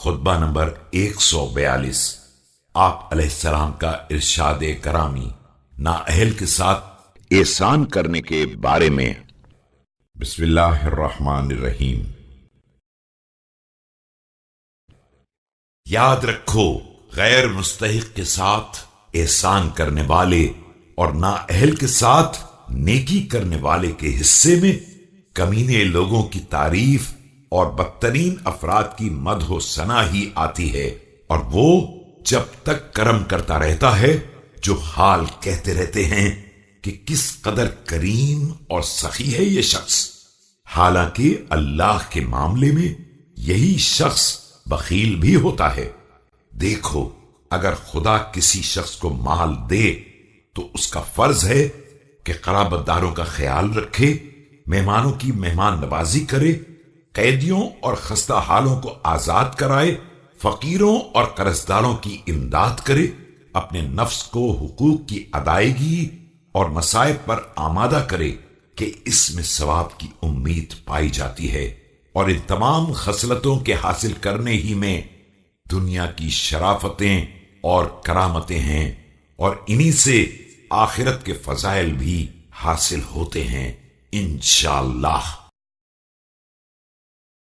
خطبہ نمبر 142۔ آپ علیہ السلام کا ارشاد کرامی نااہل کے ساتھ احسان کرنے کے بارے میں۔ بسم اللہ الرحمن الرحیم۔ یاد رکھو، غیر مستحق کے ساتھ احسان کرنے والے اور نااہل کے ساتھ نیکی کرنے والے کے حصے میں کمینے لوگوں کی تعریف اور بدترین افراد کی مدح و ثنا ہی آتی ہے، اور وہ جب تک کرم کرتا رہتا ہے جو حال کہتے رہتے ہیں کہ کس قدر کریم اور سخی ہے یہ شخص، حالانکہ اللہ کے معاملے میں یہی شخص بخیل بھی ہوتا ہے۔ دیکھو، اگر خدا کسی شخص کو مال دے تو اس کا فرض ہے کہ قرابت داروں کا خیال رکھے، مہمانوں کی مہمان نوازی کرے، قیدیوں اور خستہ حالوں کو آزاد کرائے، فقیروں اور قرض داروں کی امداد کرے، اپنے نفس کو حقوق کی ادائیگی اور مصائب پر آمادہ کرے کہ اس میں ثواب کی امید پائی جاتی ہے، اور ان تمام خصلتوں کے حاصل کرنے ہی میں دنیا کی شرافتیں اور کرامتیں ہیں، اور انہی سے آخرت کے فضائل بھی حاصل ہوتے ہیں انشاءاللہ۔